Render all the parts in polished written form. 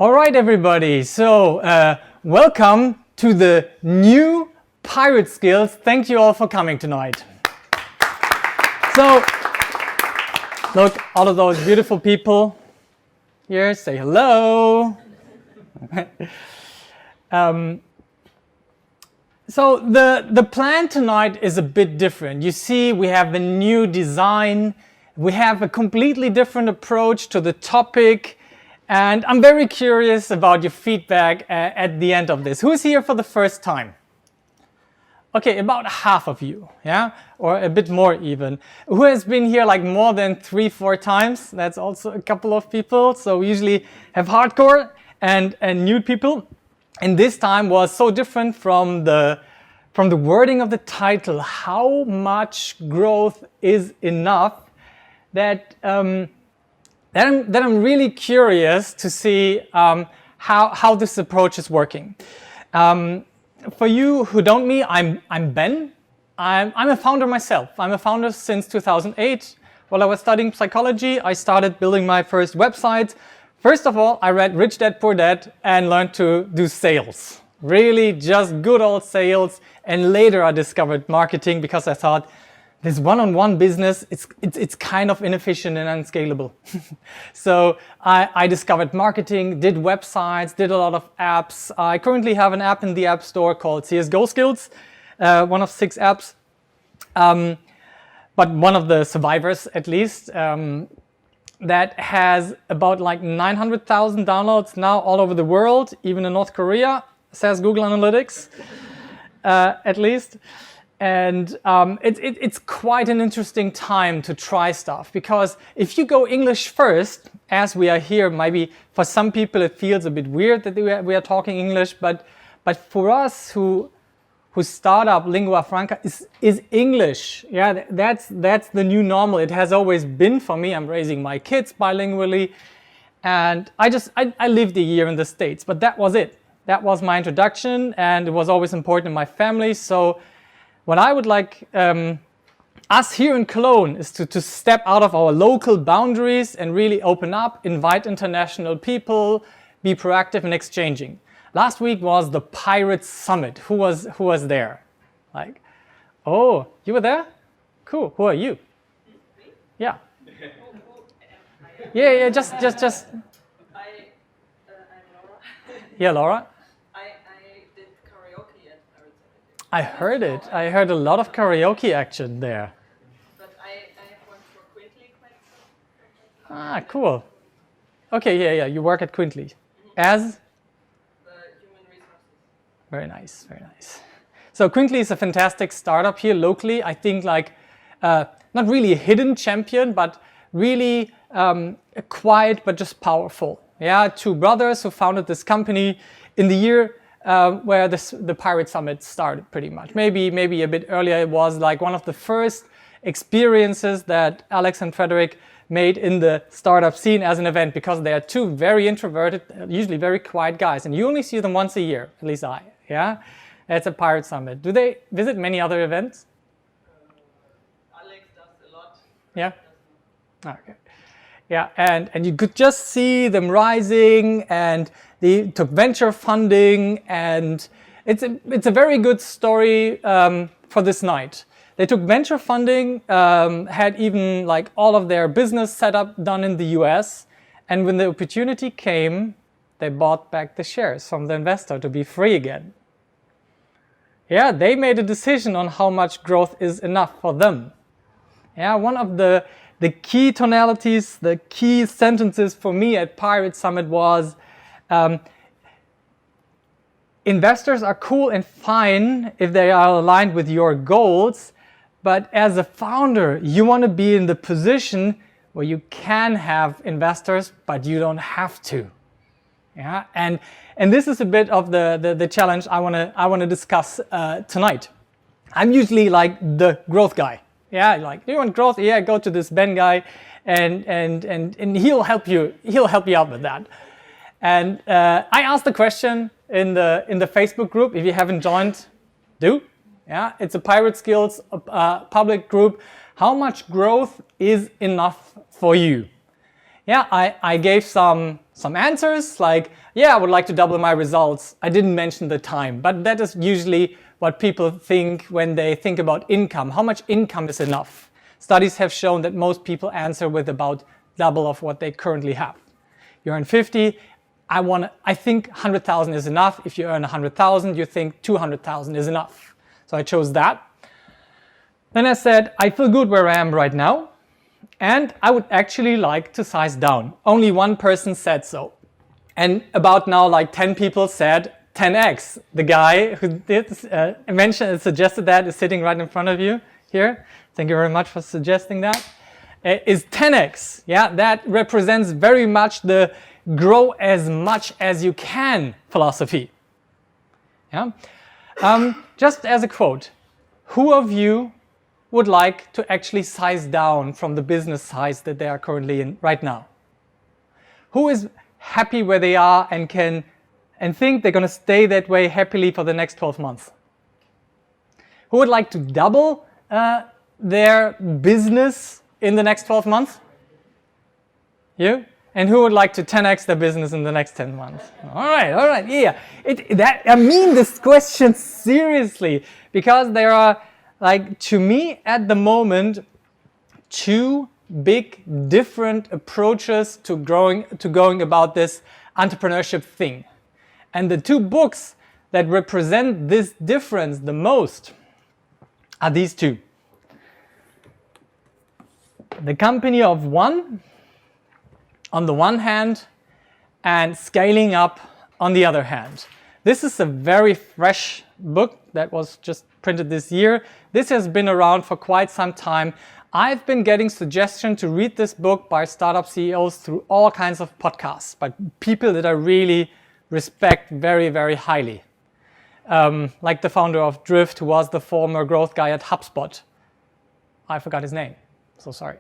All right, everybody. So welcome to the new Pirate Skills. Thank you all for coming tonight. So look, all of those beautiful people here, say hello. So the plan tonight is a bit different. You see, we have a new design. We have a completely different approach to the topic. And I'm very curious about your feedback at the end of this. Who's here for the first time? Okay, about half of you, yeah? Or a bit more even. Who has been here like more than 3-4 times? That's also a couple of people. So we usually have hardcore and new people. And this time was so different from the wording of the title. How much growth is enough? That I'm really curious to see how this approach is working. For you who don't know me, I'm Ben. I'm a founder myself. I'm a founder since 2008. While I was studying psychology, I started building my first website. First of all, I read Rich Dad Poor Dad and learned to do sales. Really just good old sales. And later I discovered marketing because I thought, this one-on-one business, it's kind of inefficient and unscalable. So I discovered marketing, did websites, did a lot of apps. I currently have an app in the App Store called CSGO Skills, one of 6 apps, but one of the survivors at least, that has about like 900,000 downloads now all over the world, even in North Korea, says Google Analytics, at least. And it's quite an interesting time to try stuff, because if you go English first, as we are here, maybe for some people it feels a bit weird that we are talking English, but for us who start up, lingua franca is English. Yeah, that's the new normal. It has always been for me. I'm raising my kids bilingually, and I lived a year in the States, but that was it. That was my introduction, and it was always important in my family. So what I would like us here in Cologne is to step out of our local boundaries and really open up, invite international people, be proactive and exchanging. Last week was the Pirate Summit. Who was there? Like, oh, you were there? Cool. Who are you? Yeah. Yeah. Just. I'm Laura. Yeah, Laura. I heard it. I heard a lot of karaoke action there. But I have one for Quintly quite soon. Ah, cool. Okay, yeah. You work at Quintly. As? The human resources. Very nice, very nice. So Quintly is a fantastic startup here locally. I think like, not really a hidden champion, but really quiet, but just powerful. Yeah, 2 brothers who founded this company in the year where the Pirate Summit started pretty much. Maybe a bit earlier. It was like one of the first experiences that Alex and Frederick made in the startup scene as an event, because they are 2 very introverted, usually very quiet guys, and you only see them once a year, at least I, yeah? It's a Pirate Summit. Do they visit many other events? Alex does a lot. Yeah? Okay. Yeah, and you could just see them rising, and they took venture funding, and it's a very good story for this night. They took venture funding, had even like all of their business setup done in the US, and when the opportunity came, they bought back the shares from the investor to be free again. Yeah, they made a decision on how much growth is enough for them. Yeah, one of the key tonalities, the key sentences for me at Pirate Summit was, investors are cool and fine if they are aligned with your goals, but as a founder, you want to be in the position where you can have investors, but you don't have to. Yeah, and this is a bit of the challenge I want to discuss tonight. I'm usually like the growth guy. Yeah, like, do you want growth? Yeah, go to this Ben guy, and he'll help you. He'll help you out with that. And I asked the question in the Facebook group. If you haven't joined, do. Yeah, it's a Pirate Skills public group. How much growth is enough for you? Yeah, I gave some some answers like, yeah, I would like to double my results. I didn't mention the time, but that is usually what people think when they think about income. How much income is enough? Studies have shown that most people answer with about double of what they currently have. You earn 50, I think 100,000 is enough. If you earn 100,000, you think 200,000 is enough. So I chose that. Then I said, I feel good where I am right now, and I would actually like to size down. Only one person said so. And about now, like 10 people said 10x. The guy who did mention and suggested that is sitting right in front of you here. Thank you very much for suggesting that. Is 10x. Yeah, that represents very much the grow as much as you can philosophy. Yeah. Just as a quote, who of you would like to actually size down from the business size that they are currently in right now? Who is happy where they are and think they're going to stay that way happily for the next 12 months? Who would like to double their business in the next 12 months? You? And who would like to 10x their business in the next 10 months? All right, yeah. I mean this question seriously, because there are, like, to me at the moment, two big different approaches to going about this entrepreneurship thing. And the two books that represent this difference the most are these two. The Company of One on the one hand, and Scaling Up on the other hand. This is a very fresh book that was just printed this year. This has been around for quite some time. I've been getting suggestions to read this book by startup CEOs through all kinds of podcasts, by people that I really respect very, very highly. Like the founder of Drift, who was the former growth guy at HubSpot. I forgot his name, so sorry.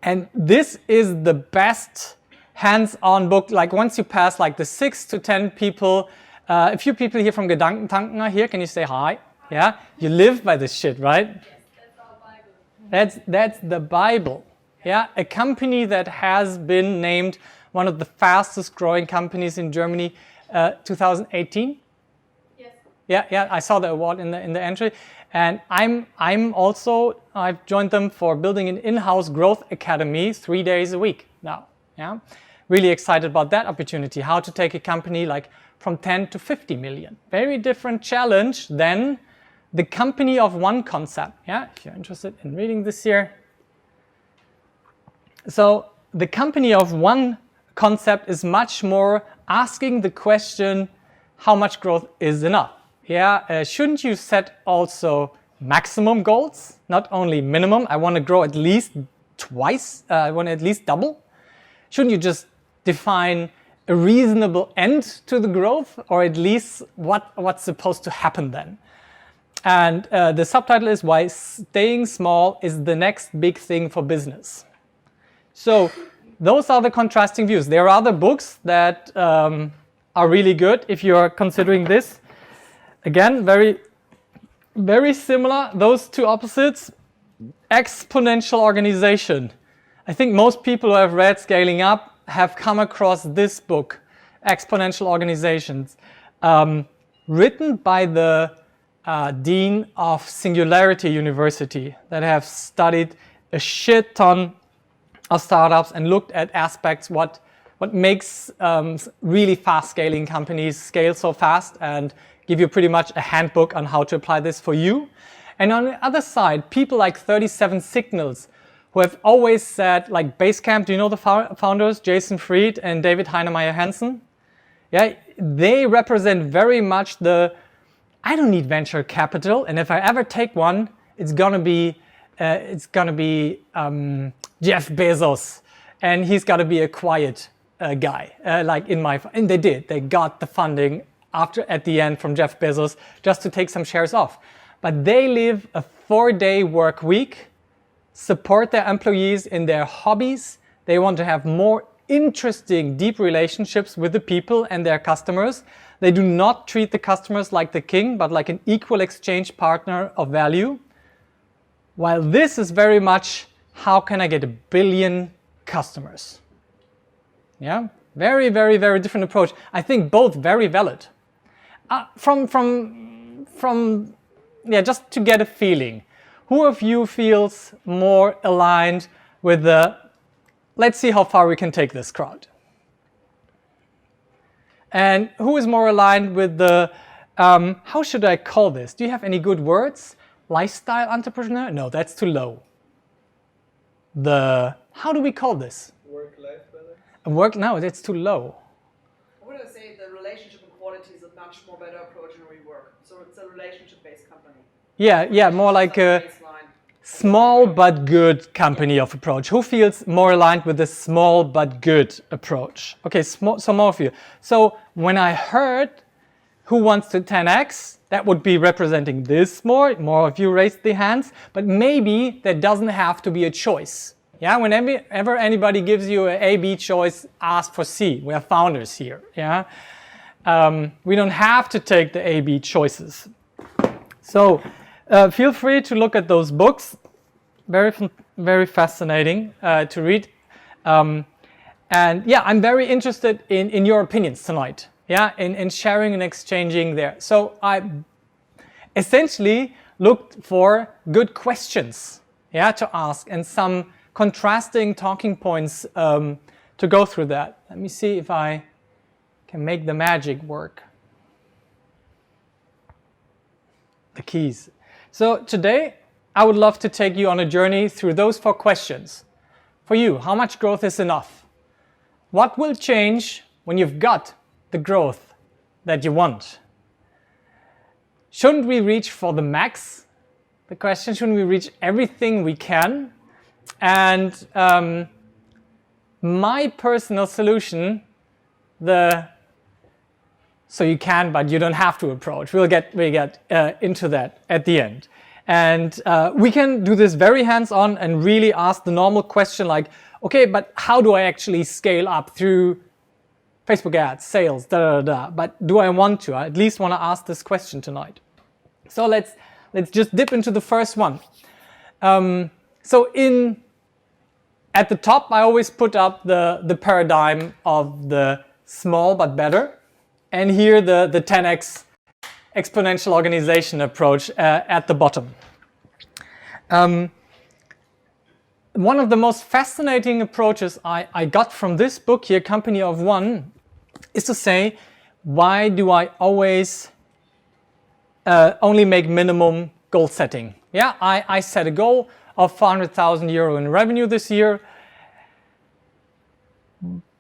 And this is the best hands-on book. Like once you pass like the 6 to 10 people, a few people here from Gedankentanken are here. Can you say hi? Yeah, you live by this shit, right? Yes, that's our Bible. That's the Bible. Yeah, a company that has been named one of the fastest growing companies in Germany, 2018. Yes. Yeah, I saw the award in the entry. And I've joined them for building an in-house growth academy 3 days a week now. Yeah, really excited about that opportunity. How to take a company like from 10 to 50 million. Very different challenge than the Company of One concept. Yeah, if you're interested in reading this here. So the Company of One concept is much more asking the question, how much growth is enough? Yeah, shouldn't you set also maximum goals, not only minimum? I want to grow at least twice, I want to at least double. Shouldn't you just define a reasonable end to the growth, or at least what's supposed to happen then? And the subtitle is why staying small is the next big thing for business. So those are the contrasting views. There are other books that are really good if you're considering this. Again, very, very similar, those two opposites. Exponential organization. I think most people who have read Scaling Up have come across this book, Exponential Organizations, written by the Dean of Singularity University that have studied a shit ton of startups and looked at aspects what makes really fast scaling companies scale so fast, and give you pretty much a handbook on how to apply this for you. And on the other side, people like 37 Signals, who have always said, like Basecamp, do you know the founders, Jason Fried and David Heinemeier Hansen? Yeah, they represent very much I don't need venture capital, and if I ever take one, it's gonna be Jeff Bezos, and he's got to be a quiet guy. And they got the funding at the end from Jeff Bezos just to take some shares off. But they live a 4-day work week, support their employees in their hobbies. They want to have more interesting, deep relationships with the people and their customers. They do not treat the customers like the king, but like an equal exchange partner of value. While this is very much, how can I get 1 billion customers? Yeah, very, very, very different approach. I think both very valid. Yeah, just to get a feeling, who of you feels more aligned with the, let's see how far we can take this crowd? And who is more aligned with the, how should I call this? Do you have any good words? Lifestyle entrepreneur? No, that's too low. How do we call this? Work-life balance? No, that's too low. I would say the relationship and quality is a much more better approach in rework. So it's a relationship-based company. Yeah, more like a small but good company of approach. Who feels more aligned with the small but good approach? Okay, so more of you. So when I heard who wants to 10x, that would be representing this more of you raised the hands, but maybe there doesn't have to be a choice. Yeah, whenever anybody gives you an A-B choice, ask for C. We are founders here. Yeah, we don't have to take the A-B choices. So feel free to look at those books. Very, very fascinating to read. And yeah, I'm very interested in your opinions tonight. Yeah, in sharing and exchanging there. So I essentially looked for good questions, yeah, to ask and some contrasting talking points to go through that. Let me see if I can make the magic work. The keys. So today I would love to take you on a journey through those 4 questions. For you, how much growth is enough? What will change when you've got the growth that you want? Shouldn't we reach for the max? The question, shouldn't we reach everything we can? And my personal solution, so you can, but you don't have to approach. We'll get into that at the end. And we can do this very hands-on and really ask the normal question like, okay, but how do I actually scale up through Facebook ads, sales, but do I want to? I at least want to ask this question tonight. So let's just dip into the first one. So at the top, I always put up the paradigm of the small but better, and here the 10x exponential organization approach at the bottom. One of the most fascinating approaches I got from this book here, Company of One, is to say, why do I always only make minimum goal setting? Yeah, I set a goal of 400,000 euro in revenue this year,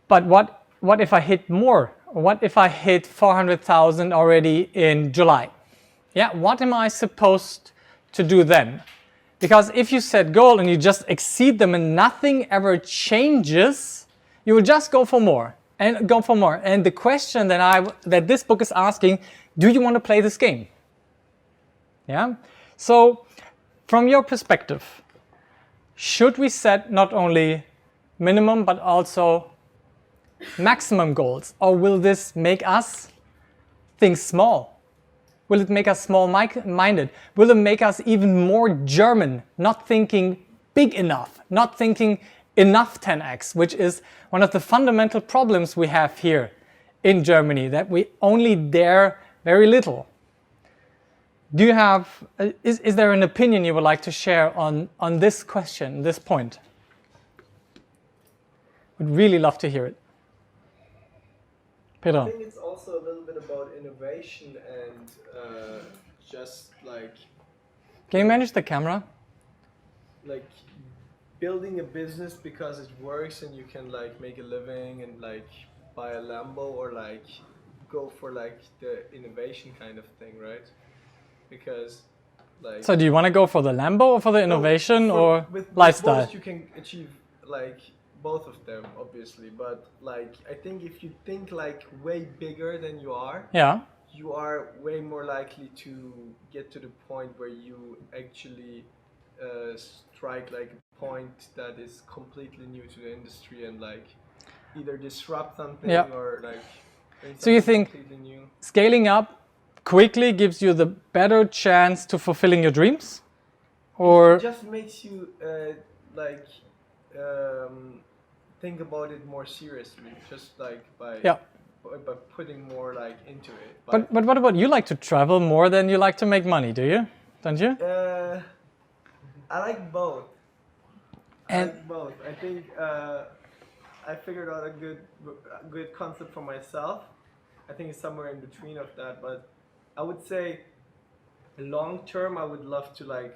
but what if I hit more? What if I hit 400,000 already in July? Yeah, what am I supposed to do then? Because if you set goal and you just exceed them and nothing ever changes, you will just go for more and go for more. And the question that this book is asking, do you want to play this game? Yeah. So from your perspective, should we set not only minimum but also maximum goals, or will this make us think small? Will it make us small-minded? Will it make us even more German, not thinking big enough, not thinking enough 10x, which is one of the fundamental problems we have here in Germany, that we only dare very little. Do you have, is there an opinion you would like to share on this question, this point? Would really love to hear it. Peter. I think it's also a little bit about innovation and just like... Can you manage the camera? Like building a business because it works and you can like make a living and like buy a Lambo, or like go for like the innovation kind of thing, right? Because like... So do you want to go for the Lambo or for the innovation or lifestyle? With both you can achieve like both of them, obviously, but like I think if you think like way bigger than you are, yeah, you are way more likely to get to the point where you actually strike like a point that is completely new to the industry and like either disrupt something or like... So you think scaling up quickly gives you the better chance to fulfilling your dreams? Or it just makes you think about it more seriously, just like by Yeah. by putting more like into it. But what about you? Like to travel more than you like to make money, do you? Don't you? I like both. And- I like both. I think I figured out a good concept for myself. I think it's somewhere in between of that, but I would say long term I would love to like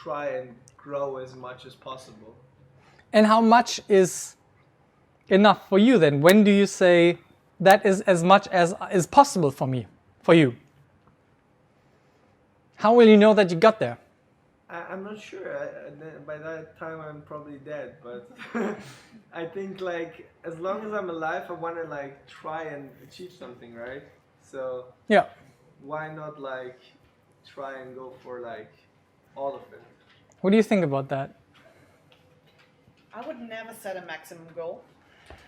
try and grow as much as possible. And how much is enough for you then? When do you say that is as much as is possible for me, for you? How will you know that you got there? I'm not sure. By that time I'm probably dead, but I think like as long as I'm alive I want to like try and achieve something, right? So Yeah. why not like try and go for like all of it? What do you think about that? I would never set a maximum goal,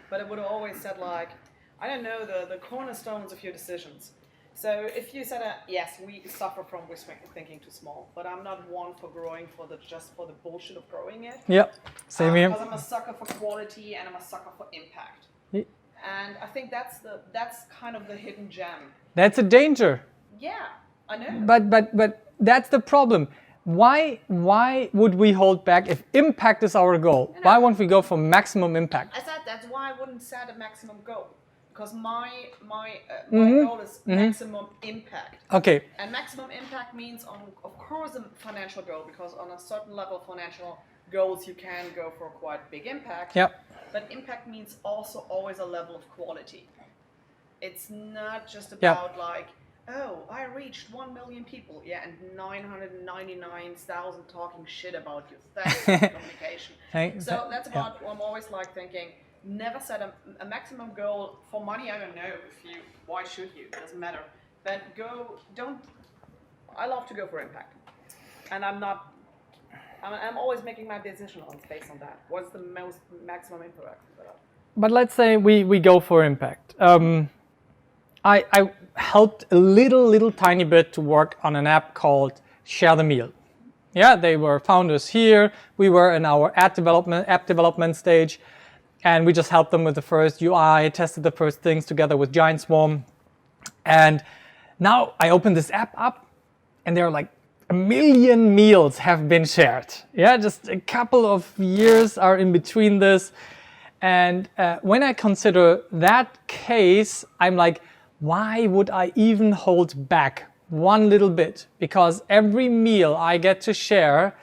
but I would always set like, I don't know, the cornerstones of your decisions. So if you said, yes, we suffer from thinking too small, but I'm not one for growing just for the bullshit of growing it. Yeah, same here. Because I'm a sucker for quality and I'm a sucker for impact. Yeah. And I think that's kind of the hidden gem. That's a danger. Yeah, I know. But that's the problem. Why would we hold back if impact is our goal? Why won't we go for maximum impact? I said that's why I wouldn't set a maximum goal, because my goal is maximum impact. Okay. And maximum impact means, of course, a financial goal, because on a certain level of financial goals you can go for quite big impact. Yep. But impact means also always a level of quality. It's not just about like, oh, I reached 1 million people, yeah, and 999,000 talking shit about you. That's communication. So that's about, I'm always like thinking, never set a maximum goal for money. I don't know why should you? It doesn't matter. But I love to go for impact. And I'm always making my decision based on that. What's the most maximum impact? But let's say we go for impact. I helped a little tiny bit to work on an app called Share the Meal. Yeah, they were founders here. We were in our app development stage, and we just helped them with the first UI, tested the first things together with Giant Swarm. And now I open this app up, and there are like 1 million meals have been shared. Yeah, just a couple of years are in between this. And when I consider that case, I'm like, why would I even hold back one little bit? Because every meal I get to share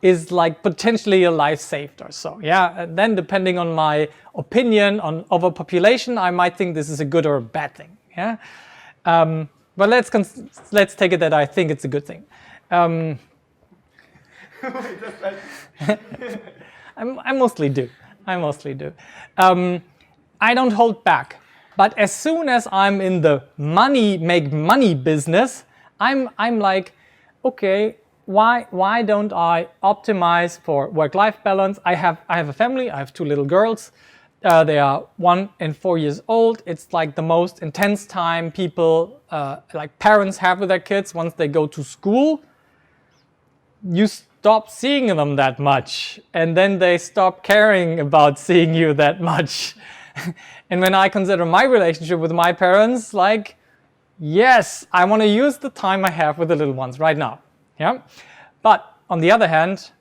is like potentially a life saved or so. Yeah, and then depending on my opinion on overpopulation, I might think this is a good or a bad thing. Yeah, but let's take it that I think it's a good thing. I mostly do. I don't hold back. But as soon as I'm in the make money business, I'm like, okay, why don't I optimize for work-life balance? I have a family. I have 2 little girls. They are 1 and 4 years old. It's like the most intense time people, like parents, have with their kids once they go to school. You stop seeing them that much, and then they stop caring about seeing you that much. And when I consider my relationship with my parents, like, yes, I want to use the time I have with the little ones right now. Yeah. But on the other hand,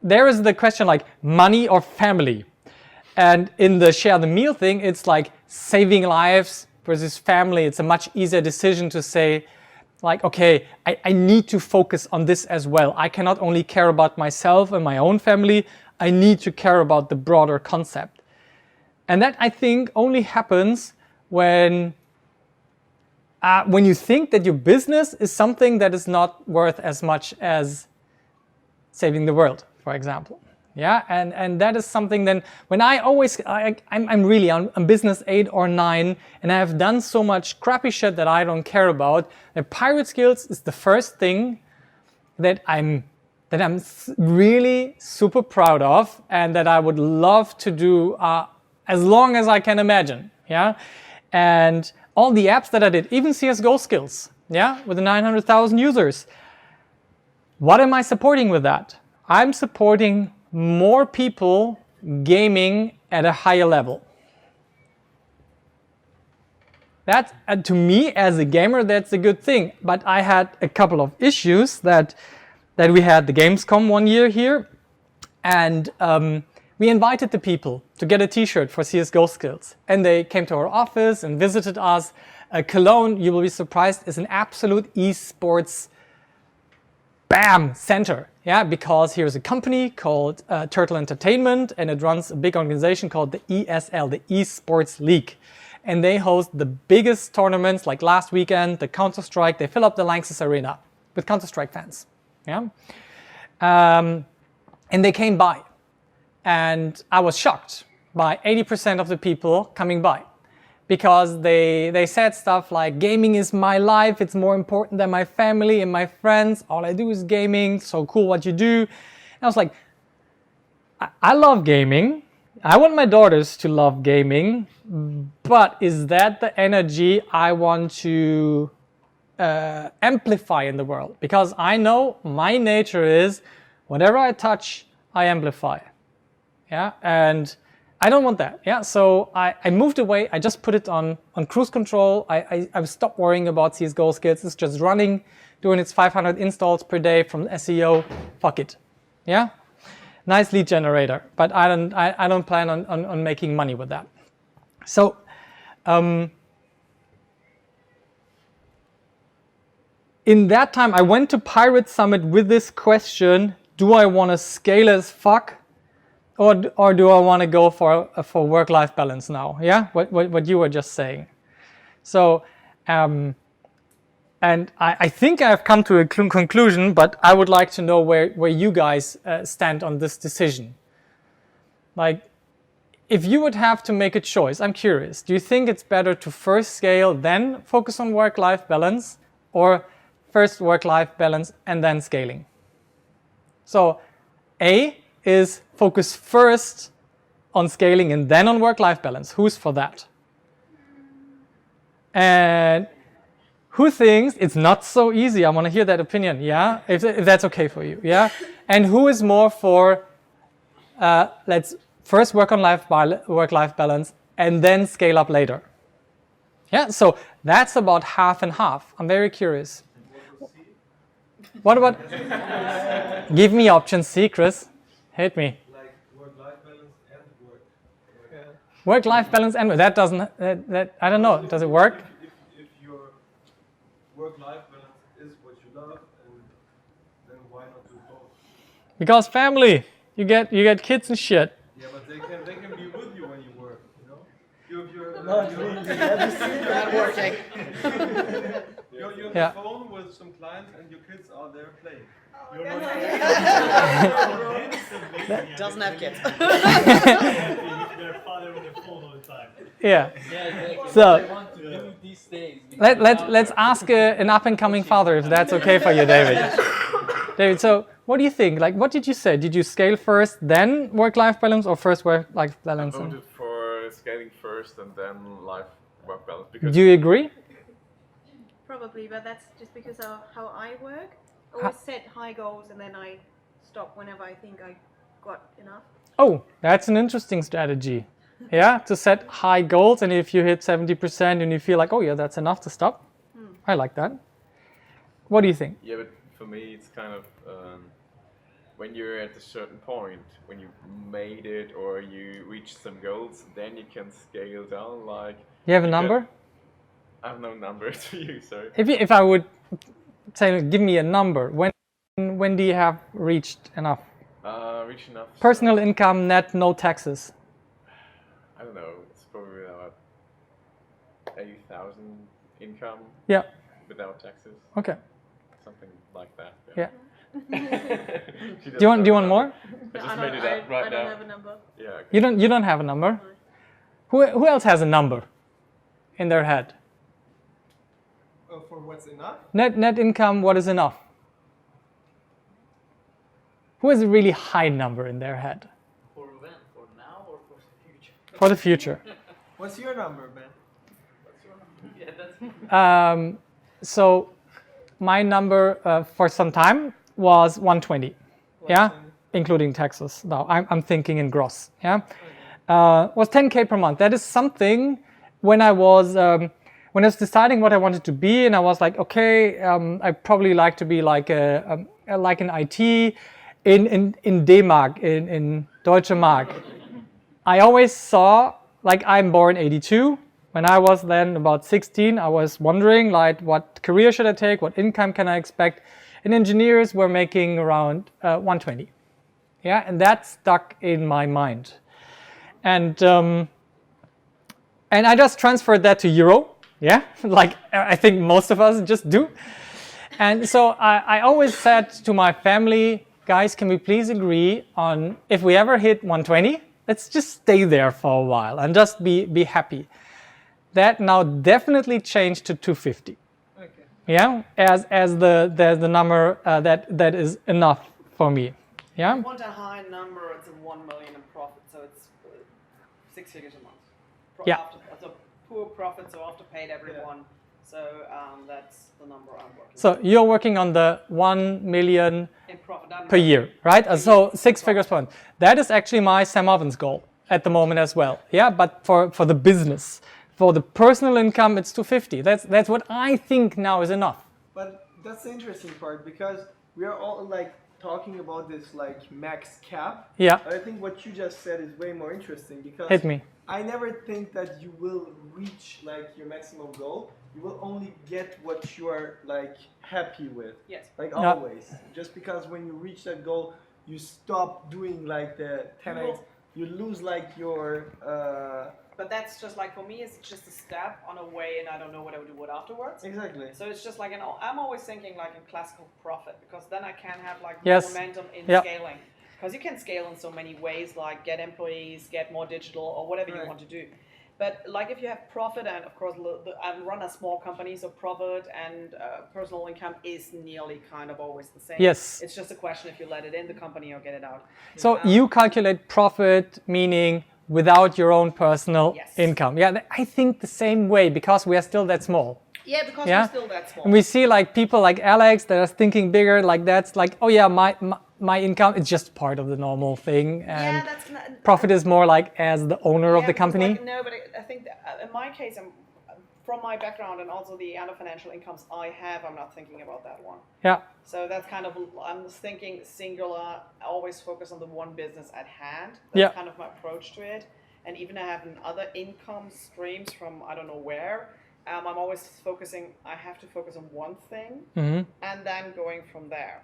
there is the question like money or family. And in the Share the Meal thing, it's like saving lives versus family. It's a much easier decision to say, like, okay, I need to focus on this as well. I cannot only care about myself and my own family. I need to care about the broader concept. And that, I think, only happens when you think that your business is something that is not worth as much as saving the world, for example. Yeah, and that is something then, when I'm business 8 or 9, and I have done so much crappy shit that I don't care about, that pirate skills is the first thing that I'm really super proud of, and that I would love to do as long as I can imagine. Yeah, and all the apps that I did, even CSGO skills, yeah, with the 900,000 users. What am I supporting with that? I'm supporting more people gaming at a higher level. That, to me, as a gamer, that's a good thing. But I had a couple of issues that we had the Gamescom one year here, and we invited the people to get a T-shirt for CS:GO skills, and they came to our office and visited us. Cologne, you will be surprised, is an absolute esports center, yeah, because here's a company called Turtle Entertainment, and it runs a big organization called the ESL, the Esports League. And they host the biggest tournaments, like last weekend, the Counter-Strike. They fill up the Lanxess Arena with Counter-Strike fans. Yeah, and they came by, and I was shocked by 80% of the people coming by, because they said stuff like, gaming is my life, it's more important than my family and my friends, all I do is gaming, so cool what you do. And I was like, I love gaming, I want my daughters to love gaming, but is that the energy I want to amplify in the world? Because I know my nature is whatever I touch, I amplify. Yeah, and I don't want that. Yeah, so I moved away. I just put it on cruise control. I stopped worrying about CS:GO skills. It's just running, doing its 500 installs per day from SEO. Fuck it. Yeah, nice lead generator, but I don't plan on making money with that. So. In that time, I went to Pirate Summit with this question: do I want to scale as fuck, or do I want to go for work-life balance now? Yeah, what you were just saying. So, and I think I've come to a conclusion, but I would like to know where you guys stand on this decision. Like, if you would have to make a choice, I'm curious, do you think it's better to first scale, then focus on work-life balance, or first work-life balance and then scaling? So A is focus first on scaling and then on work-life balance. Who's for that? And who thinks it's not so easy? I want to hear that opinion, yeah? If that's okay for you, yeah? And who is more for let's first work on work-life balance and then scale up later? Yeah, so that's about half and half. I'm very curious. What about? Give me option C, Chris. Hit me. Like work-life balance and work. Yeah. Work-life balance and that doesn't. That I don't know. Does it work? If your work-life balance is what you love, then why not do both? Because family. You get kids and shit. Yeah, but they can be with you when you work. You know. You're Not working. You're on Yeah. the phone with some clients and your kids are there playing. Doesn't have kids. Their father on the phone all the time. Yeah. Exactly. So What I want to do these days. let's ask an up-and-coming father if that's okay for you, David. David, so what do you think? Like, what did you say? Did you scale first, then work-life balance, or first work-life balance? I voted for scaling first and then work balance. Because Do you agree? Probably, but that's just because of how I work. I always set high goals and then I stop whenever I think I got enough. Oh, that's an interesting strategy. Yeah, to set high goals, and if you hit 70% and you feel like, oh yeah, that's enough to stop. I like that. What do you think? yeah, but for me it's kind of when you're at a certain point, when you made it or you reach some goals, then you can scale down. Like You have a you can- number? I have no number to you. Sorry. If I would say, give me a number, when do you have reached enough? Reach enough. Personal income, net, no taxes. I don't know. It's probably about 80,000 income Yeah. without taxes, Okay. something like that. Yeah. She Do you want doesn't more? I just made it up right I now. don't have a number. Yeah. Okay. You don't have a number. Who else has a number in their head? For what's enough? Net income. What is enough? Who has a really high number in their head For when? For now or for the future? for the future? What's your number, Ben? Yeah, that's. So my number for some time was 120. Yeah, including taxes. Now I'm thinking in gross. Yeah, was 10K per month. That is something when I was deciding what I wanted to be, and I was like, okay, I probably like to be like like an IT in D-Mark, in Deutsche Mark. I always saw, like, I'm born 82. When I was then about 16, I was wondering, like, what career should I take? What income can I expect? And engineers were making around 120. Yeah, and that stuck in my mind. And I just transferred that to euro. Yeah, like I think most of us just do. And so I always said to my family, guys, can we please agree on if we ever hit 120, let's just stay there for a while and just be happy. That now definitely changed to 250. Okay. Yeah, as the number that is enough for me. Yeah. You want a high number, it's a 1 million in profit, so it's 6 figures a month. Yeah. So poor profit, so after paid everyone. So that's the number I'm working So you're working on the 1 million in profit per year, right? So 6 figures per month. That is actually my Sam Ovens goal at the moment as well. Yeah, but for the business, for the personal income, it's 250. That's what I think now is enough. But that's the interesting part, because we are all like talking about this like max cap. Yeah. But I think what you just said is way more interesting, because Hit me. I never think that you will reach like your maximum goal. You will only get what you are like happy with. Yes. Like Yeah. always. Just because when you reach that goal, you stop doing like the 10x. You lose like your. But that's just like, for me, it's just a step on a way, and I don't know what I would do with afterwards. Exactly. So it's just like, I'm always thinking like in classical profit, because then I can have like Yes. momentum in Yeah. scaling. Because you can scale in so many ways, like get employees, get more digital, or whatever you Right. want to do. But like if you have profit, and of course I run a small company, so profit and personal income is nearly kind of always the same. Yes. It's just a question if you let it in the company or get it out. So you calculate profit, meaning without your own personal Yes. income. Yeah, I think the same way, because we are still that small. Yeah, because Yeah. we're still that small. And we see like people like Alex that are thinking bigger, like that's like, oh yeah, my income is just part of the normal thing, and yeah, that's not, profit is more like as the owner of the because, company. like, no, but I think that, in my case, from my background and also the other financial incomes I have, I'm not thinking about that one. Yeah, So that's kind of, I'm just thinking singular, always focus on the one business at hand. That's Yeah. kind of my approach to it. And even I have other income streams from I don't know where. I'm always focusing, I have to focus on one thing and then going from there.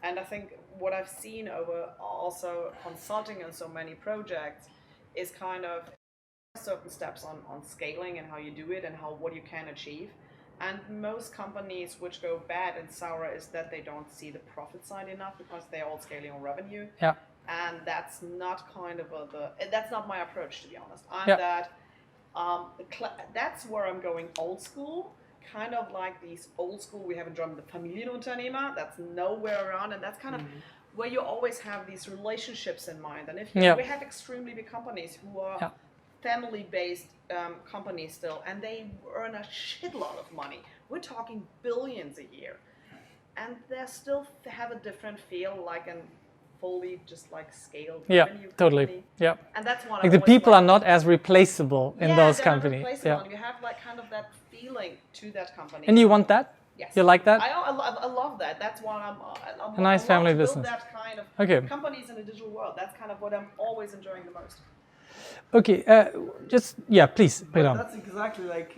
And I think what I've seen over also consulting on so many projects is kind of certain steps on scaling and how you do it and what you can achieve. And most companies which go bad and sour is that they don't see the profit side enough, because they're all scaling on revenue. yeah, And that's not kind of that's not my approach, to be honest. I'm Yeah. that that's where I'm going old school, kind of like these old school we have in German, the Familienunternehmer. That's nowhere around, and that's kind of where you always have these relationships in mind. And if you, Yeah. we have extremely big companies who are Yeah. family-based companies still, and they earn a shitload of money. We're talking billions a year, and they still have a different feel, like an fully just like scaled yeah, revenue totally. company. Yeah, And that's what like the people are not as replaceable in those companies. Yeah, Yeah, and you have like kind of that feeling to that company. and you want that? Yes. You like that? I love that. That's why I'm A nice I love family to build business. that kind of Okay. companies in the digital world. That's kind of what I'm always enjoying the most. Okay, just please put it But on. that's exactly like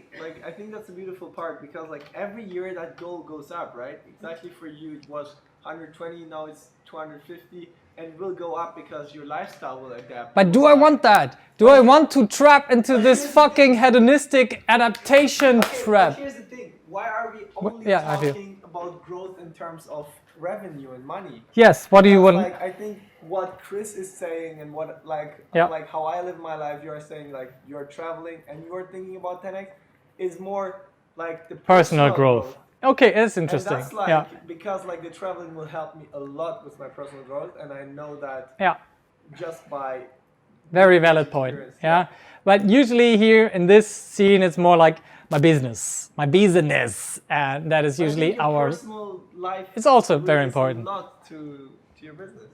I think that's a beautiful part, because like every year that goal goes up, right? Exactly, for you it was 120, now it's 250, and it will go up because your lifestyle will adapt. But do I want that? Do I want to trap into this fucking hedonistic adaptation Okay, trap? but here's the thing. Why are we only yeah, I feel. talking about growth in terms of revenue and money? Yes, what do you Because, want? like, I think what Chris is saying and what Yeah. like how I live my life, you're saying like you're traveling and you're thinking about 10x is more like the Personal growth. Okay, it's And interesting. that's like Yeah, because like the traveling will help me a lot with my personal growth, and I know that yeah. just by Very valid point. experience, Yeah, but usually here in this scene, it's more like my business, and that is I usually think your our. personal life. It's also very relates important. A lot to your business.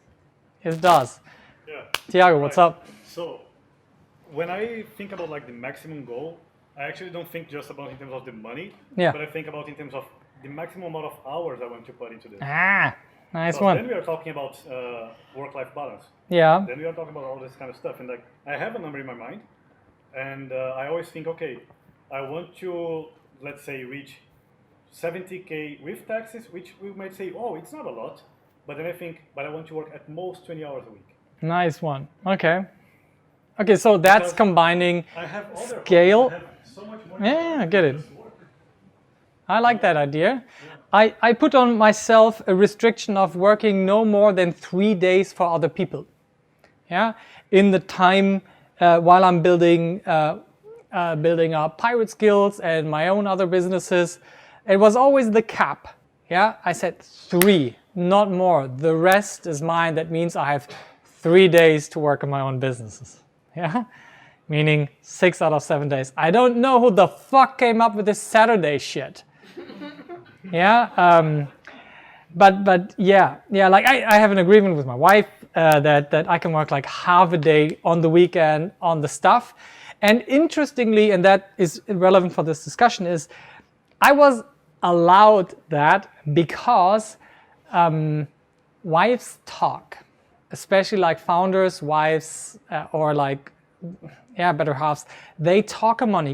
It does. Yeah. Tiago, what's up? So, when I think about like the maximum goal, I actually don't think just about in terms of the money, Yeah. but I think about in terms of the maximum amount of hours I want to put into this. Ah, nice Because then one. we are talking about work-life balance. Yeah. Then we are talking about all this kind of stuff, and like I have a number in my mind, and I always think, okay, I want to, let's say, reach 70K with taxes, which we might say, oh, it's not a lot, but then I think, but I want to work at most 20 hours a week. Nice one. Okay. Okay, so that's Because combining I have other scale. hobbies, I have so much more Yeah, I get it. just work. I like that idea. I put on myself a restriction of working no more than 3 days for other people. Yeah, in the time while I'm building up pirate skills and my own other businesses, it was always the cap. Yeah, I said 3, not more. The rest is mine. That means I have 3 days to work on my own businesses. Yeah, meaning 6 out of 7 days. I don't know who the fuck came up with this Saturday shit. Yeah, but yeah, like I have an agreement with my wife that I can work like half a day on the weekend on the stuff. And interestingly, and that is relevant for this discussion, is I was allowed that because wives talk, especially like founders, wives, or like, yeah, better halves, they talk among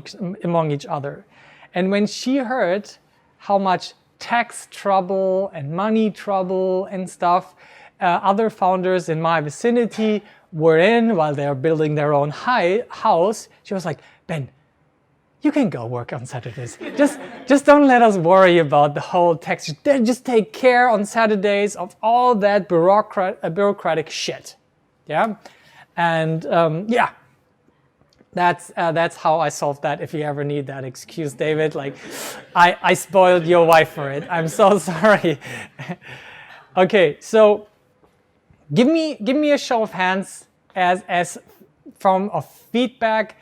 each other. And when she heard how much tax trouble and money trouble and stuff other founders in my vicinity were in while they're building their own house, she was like, Ben, you can go work on Saturdays. Just don't let us worry about the whole tax. Just take care on Saturdays of all that bureaucratic shit. Yeah, and yeah. That's how I solved that. If you ever need that excuse, David, like I spoiled your wife for it. I'm so sorry. Okay, so give me a show of hands as from of feedback.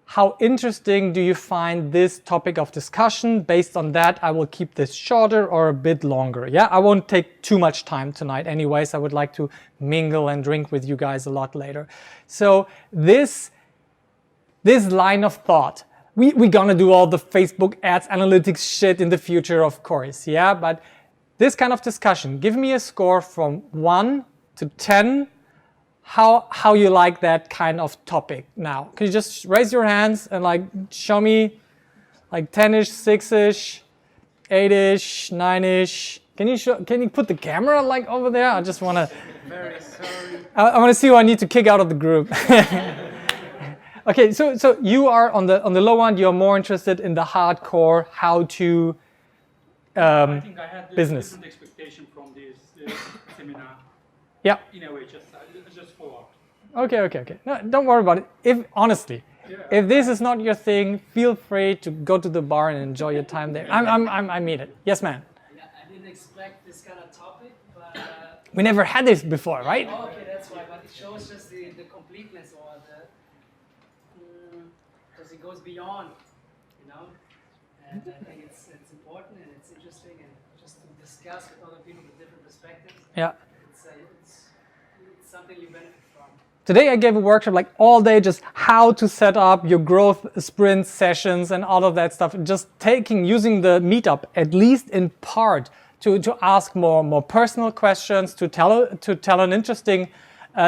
How interesting do you find this topic of discussion? Based on that, I will keep this shorter or a bit longer. Yeah, I won't take too much time tonight. Anyways, I would like to mingle and drink with you guys a lot later. So this line of thought, we're gonna do all the Facebook ads analytics shit in the future, of course, yeah, but this kind of discussion, give me a score from 1 to 10, how you like that kind of topic now. Can you just raise your hands and like show me like 10-ish, 6-ish, 8-ish, 9-ish. Can you put the camera like over there? I just wanna, Very sorry. I wanna see who I need to kick out of the group. Okay, so you are on the low end. You're more interested in the hardcore how to I think I had a business. different expectation from this seminar. Yeah. In a way, just follow up. Okay. No, don't worry about it. If this is not your thing, feel free to go to the bar and enjoy your time there. I mean it. Yes, man. Yeah, I didn't expect this kind of topic, but We never had this before, right? oh, okay, that's why. But it shows just the completeness or because it goes beyond, you know. And I think it's important and it's interesting and just to discuss with other people with different perspectives. Yeah. It's something you benefit from. Today I gave a workshop like all day, just how to set up your growth sprint sessions and all of that stuff. Just using the Meetup, at least in part, to ask more personal questions, to tell an interesting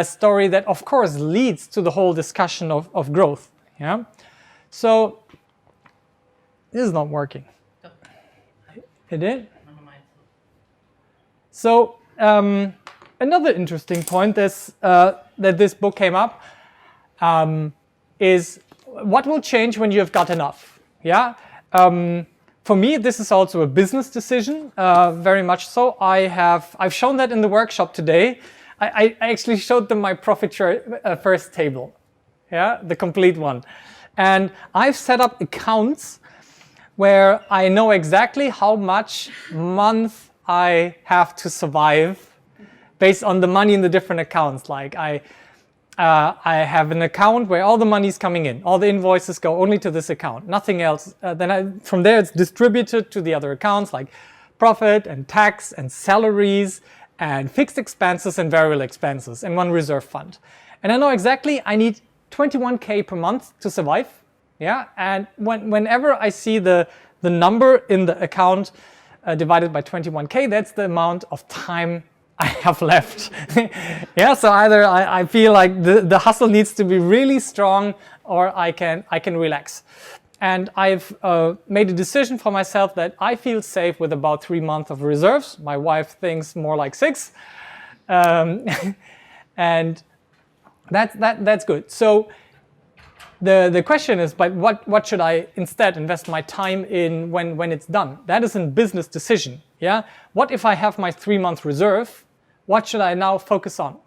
story that of course leads to the whole discussion of growth. Yeah. So this is not working. It did? So another interesting point that this book came up is what will change when you have got enough. Yeah. For me, this is also a business decision, very much so. I've shown that in the workshop today. I actually showed them my profit share first table, yeah, the complete one. And I've set up accounts where I know exactly how much month I have to survive based on the money in the different accounts. Like I have an account where all the money is coming in, all the invoices go only to this account, nothing else. From there it's distributed to the other accounts like profit and tax and salaries and fixed expenses and variable expenses in one reserve fund. And I know exactly I need 21K per month to survive. Yeah, and whenever I see the number in the account divided by 21K, that's the amount of time I have left. Yeah, so either I feel like the hustle needs to be really strong, or I can relax. And I've made a decision for myself that I feel safe with about 3 months of reserves. My wife thinks more like 6, and that's good. So the question is, but what should I instead invest my time in when it's done? That is a business decision. Yeah. What if I have my 3-month reserve? What should I now focus on?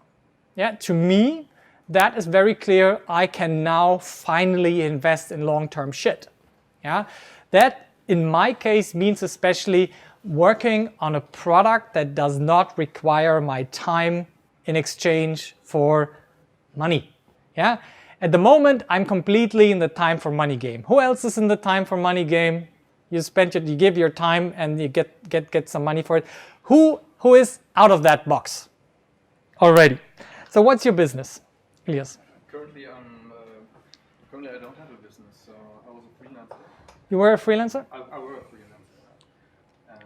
Yeah. To me, that is very clear. I can now finally invest in long-term shit. Yeah. That in my case means especially working on a product that does not require my time in exchange for money. Yeah. At the moment, I'm completely in the time for money game. Who else is in the time for money game? You give your time and you get some money for it. Who is out of that box already? So what's your business, Elias? Currently, I don't have a business, so I was a freelancer. You were a freelancer? I were a freelancer, and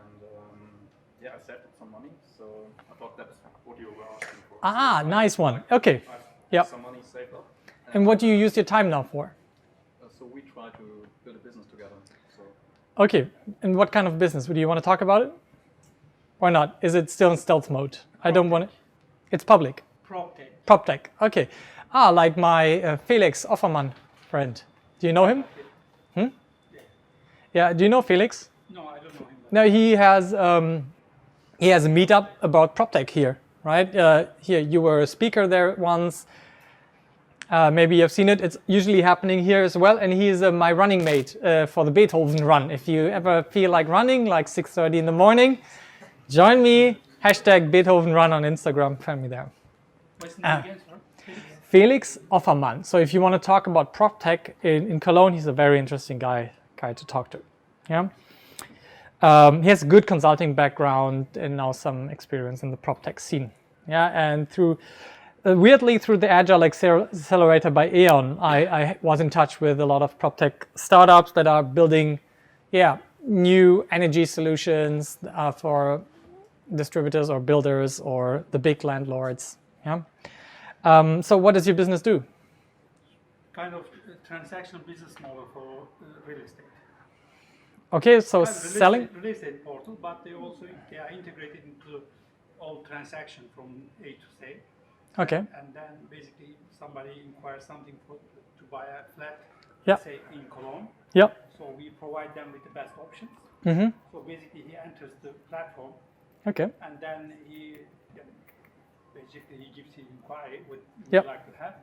yeah, I saved up some money, so I thought that's what you were asking for. Ah, so nice one. Okay. Yeah. Some money saved up. And what do you use your time now for? So we try to build a business together. So. Okay. And what kind of business? Do you want to talk about it? Or not? Is it still in stealth mode? I don't want it. It's public. PropTech. PropTech. Okay. Like my Felix Offermann friend. Do you know him? Yeah. Do you know Felix? No, I don't know him. No, he has a meetup about PropTech here, right? Here, you were a speaker there once. Maybe you've seen it. It's usually happening here as well. And he's my running mate for the Beethoven run. If you ever feel like running, like 6:30 in the morning, join me. #Beethoven run on Instagram. Find me there. What's the name again, sir? Felix Offermann. So if you want to talk about PropTech in Cologne, he's a very interesting guy to talk to. Yeah. He has a good consulting background and now some experience in the PropTech scene. Yeah, and weirdly, through the Agile Accelerator by E.ON, I was in touch with a lot of PropTech startups that are building, new energy solutions for distributors or builders or the big landlords. Yeah. So what does your business do? Kind of transactional business model for real estate. Okay, so Kind of selling. real estate portal, but they are integrated into all transaction from A to Z. Okay. And then basically somebody inquires something to buy a flat, Yeah. say in Cologne. Yep. So we provide them with the best options. Mm-hmm. So basically he enters the platform. Okay. And then he gives his inquiry what he Yep. would like to have,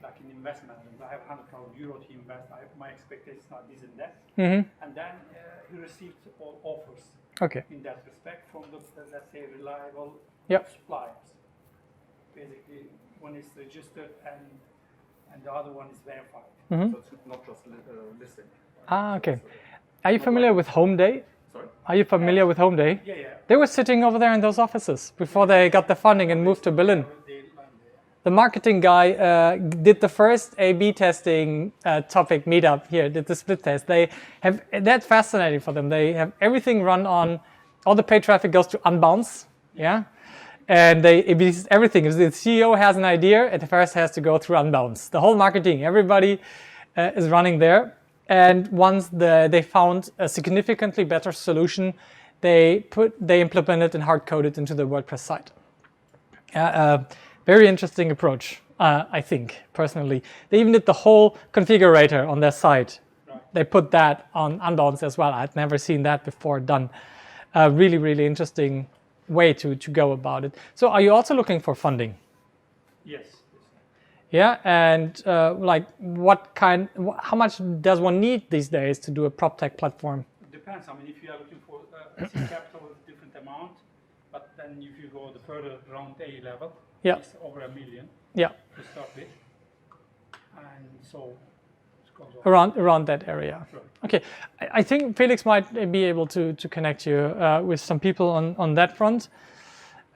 like an investment. I have 100,000 euro to invest. My expectations are this and that. Mm-hmm. And then he receives all offers Okay. in that respect from the let's say reliable Yep. suppliers. Basically, one is registered and the other one is verified. Mm-hmm. So it's not just listing. Ah, okay. Are you familiar with Home Day? Sorry? Are you familiar with Home Day? Yeah, yeah. They were sitting over there in those offices before they got the funding and moved to Berlin. The marketing guy did the first A/B testing topic meetup here, did the split test. They have, that's fascinating for them. They have everything run on, all the paid traffic goes to Unbounce, yeah? And everything, if the CEO has an idea, it first has to go through Unbounce. The whole marketing, everybody is running there. And once they found a significantly better solution, they implemented and hard-coded into the WordPress site. Very interesting approach, I think, personally. They even did the whole configurator on their site. Right. They put that on Unbounce as well. I'd never seen that before done. Really, really interesting way to go about it. So are you also looking for funding? Yes. Yeah, and how much does one need these days to do a PropTech platform? It depends. I mean, if you are looking for seed capital with a different amount, but then if you go the further around A level, Yeah. it's over 1 million Yeah, to start with. And so it goes on. around that area. Right. Okay, I think Felix might be able to connect you with some people on that front.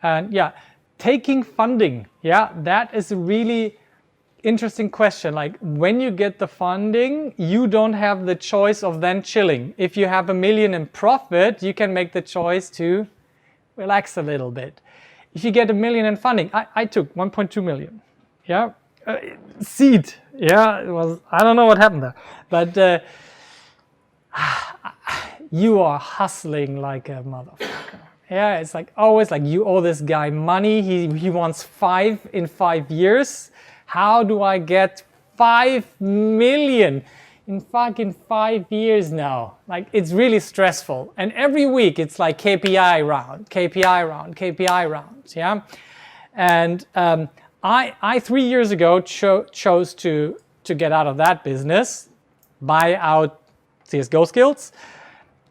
And yeah, taking funding, yeah, that is a really interesting question. Like when you get the funding, you don't have the choice of then chilling. If you have $1 million in profit, you can make the choice to relax a little bit. If you get $1 million in funding, I took 1.2 million, yeah, seed, yeah, it was, I don't know what happened there, but you are hustling like a motherfucker. Yeah, it's like always like you owe this guy money. He wants 5 in 5 years. How do I get 5 million in fucking 5 years now? Like it's really stressful. And every week it's like KPI round, KPI round, KPI round. Yeah, and I 3 years ago chose to get out of that business, buy out CSGO skills,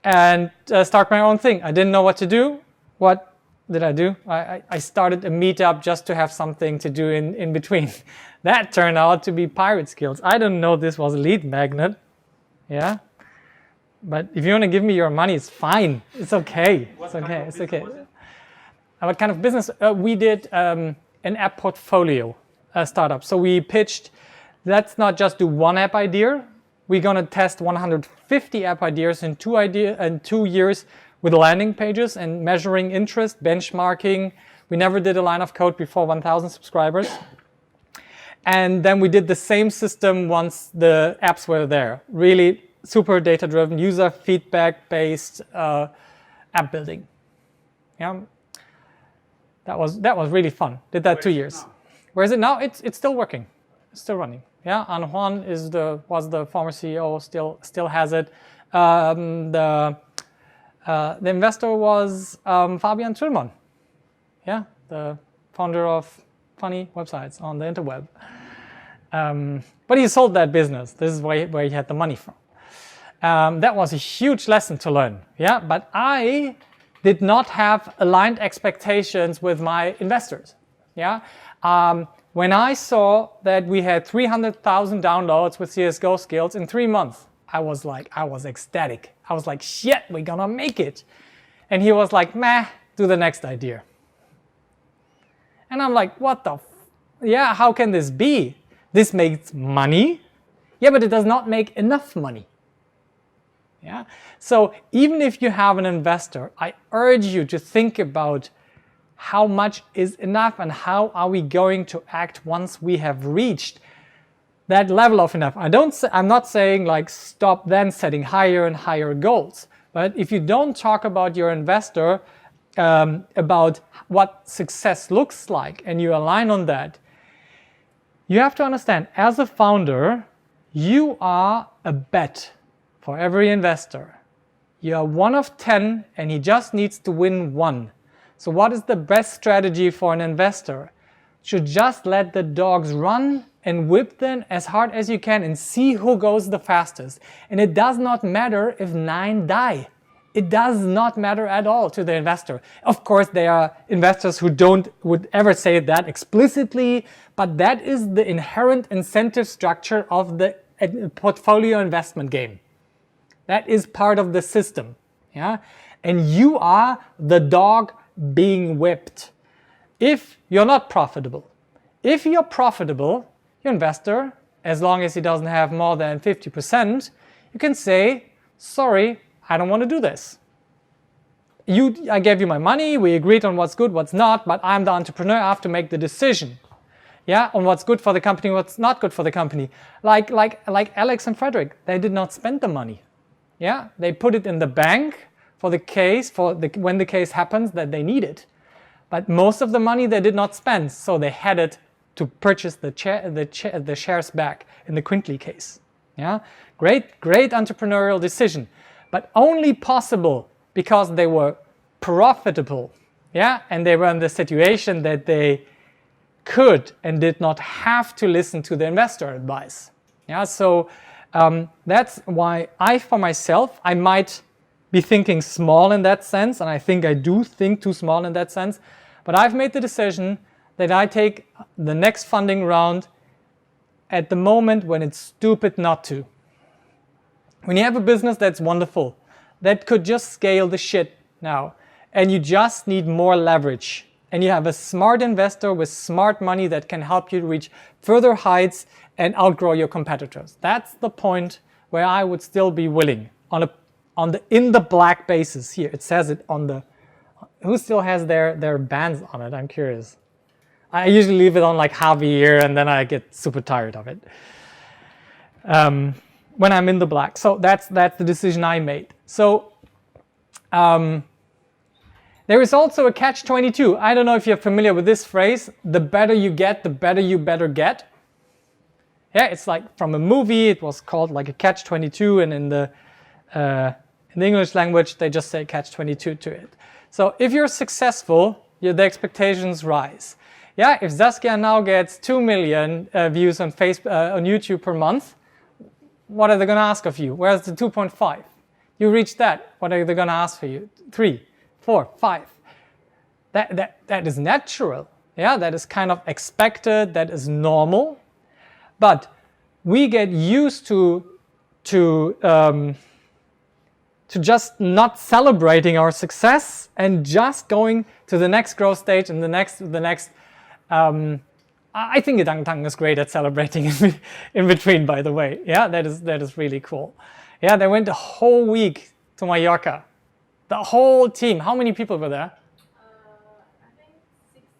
and start my own thing. I didn't know what to do. What did I do? I started a meetup just to have something to do in between. That turned out to be pirate skills. I didn't know this was a lead magnet. Yeah, but if you want to give me your money, it's fine. It's okay. It's okay. It's okay. What kind of business? We did an app portfolio startup. So we pitched, let's not just do one app idea. We're going to test 150 app ideas in 2 years with landing pages and measuring interest, benchmarking. We never did a line of code before 1,000 subscribers. And then we did the same system once the apps were there. Really super data-driven, user feedback-based app building. Yeah, that was really fun. Did that 2 years. Where is it now? It's still working. It's still running. Yeah, An Juan was the former CEO, still has it. The investor was Fabian Tillmann. Yeah, the founder of funny websites on the interweb. But he sold that business. This is where he had the money from. That was a huge lesson to learn. Yeah, but I did not have aligned expectations with my investors. Yeah. When I saw that we had 300,000 downloads with CSGO skills in 3 months, I was ecstatic. I was like, shit, we're gonna make it. And he was like, meh, do the next idea. And I'm like, what the yeah, how can this be? This makes money. Yeah, but it does not make enough money. Yeah. So even if you have an investor, I urge you to think about how much is enough and how are we going to act once we have reached that level of enough. I'm not saying like stop then setting higher and higher goals, but if you don't talk about your investor about what success looks like and you align on that, you have to understand as a founder, you are a bet for every investor. You are 1 of 10 and he just needs to win 1. So what is the best strategy for an investor? Should just let the dogs run and whip them as hard as you can and see who goes the fastest. And it does not matter if 9 die. It does not matter at all to the investor. Of course, there are investors who would ever say that explicitly, but that is the inherent incentive structure of the portfolio investment game. That is part of the system. Yeah? And you are the dog being whipped if you're not profitable. If you're profitable, your investor, as long as he doesn't have more than 50%, you can say, sorry, I don't want to do this. I gave you my money, we agreed on what's good, what's not, but I'm the entrepreneur, I have to make the decision. Yeah, on what's good for the company, what's not good for the company. Like Alex and Frederick, they did not spend the money. Yeah, they put it in the bank for the case, when the case happens that they need it. But most of the money they did not spend, so they had it to purchase the shares back in the Quintley case. Yeah, great entrepreneurial decision, but only possible because they were profitable. Yeah, and they were in the situation that they could and did not have to listen to the investor advice. Yeah, so that's why for myself, I might be thinking small in that sense, and I think I do think too small in that sense, but I've made the decision that I take the next funding round at the moment when it's stupid not to. When you have a business that's wonderful, that could just scale the shit now, and you just need more leverage, and you have a smart investor with smart money that can help you to reach further heights and outgrow your competitors. That's the point where I would still be willing on the in the black basis. Here it says it on the. Who still has their bands on it? I'm curious. I usually leave it on like half a year and then I get super tired of it. When I'm in the black. So that's the decision I made. So there is also a catch-22. I don't know if you're familiar with this phrase. The better you get, the better you better get. Yeah, it's like from a movie. It was called like a catch-22, and in the English language they just say catch-22 to it. So if you're successful, the expectations rise. Yeah, if Saskia now gets 2 million views on YouTube per month, what are they going to ask of you? Where's the 2.5? You reach that. What are they going to ask for you? 3, 4, 5. That is natural. Yeah, that is kind of expected. That is normal. But we get used to just not celebrating our success and just going to the next growth stage and the next. I think Gedang is great at celebrating in between, by the way. Yeah, that is really cool. Yeah, they went a whole week to Mallorca. The whole team. How many people were there? I think 60,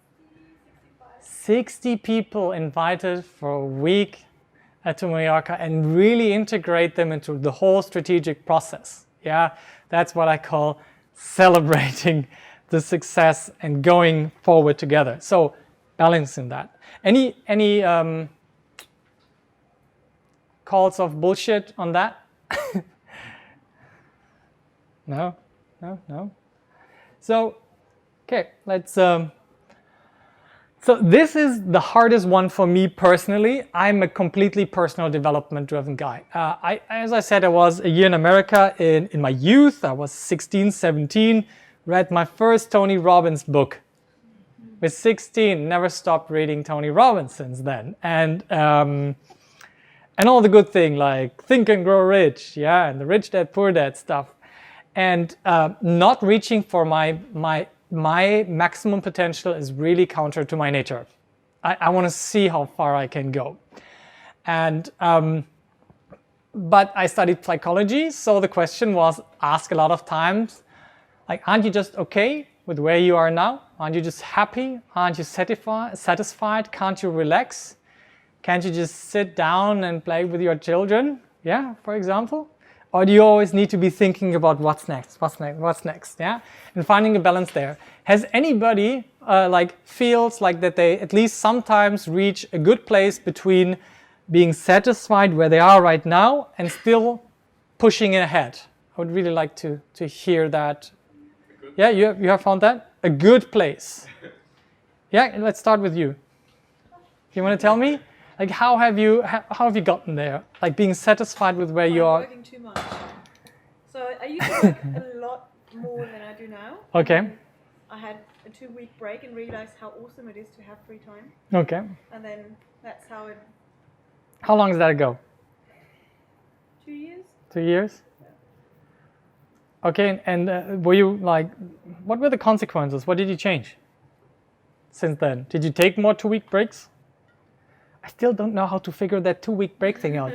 65. 60 people invited for a week to Mallorca and really integrate them into the whole strategic process. Yeah, that's what I call celebrating the success and going forward together. So balancing that. Any calls of bullshit on that? No. So, okay, let's. So this is the hardest one for me personally. I'm a completely personal development driven guy. As I said, I was a year in America in my youth. I was 16, 17, read my first Tony Robbins book. With 16, never stopped reading Tony Robbins since then. And all the good thing like Think and Grow Rich, yeah, and the Rich Dad, Poor Dad stuff. And not reaching for my maximum potential is really counter to my nature. I want to see how far I can go. And but I studied psychology, so the question was asked a lot of times, like, aren't you just okay with where you are now? Aren't you just happy? Aren't you satisfied? Can't you relax? Can't you just sit down and play with your children? Yeah, for example. Or do you always need to be thinking about what's next, yeah? And finding a balance there. Has anybody feels like that they at least sometimes reach a good place between being satisfied where they are right now and still pushing ahead? I would really like to hear that. Yeah, you have found that? A good place. Yeah, let's start with you. You want to tell me? Like, how have you gotten there? Like, being satisfied with where you are? Working too much. So I used to work a lot more than I do now. Okay. I had a 2-week break and realized how awesome it is to have free time. Okay. And then that's how it. How long does that ago? 2 years. 2 years? Okay, and were you like, what were the consequences? What did you change since then? Did you take more 2-week breaks? I still don't know how to figure that 2-week break thing out.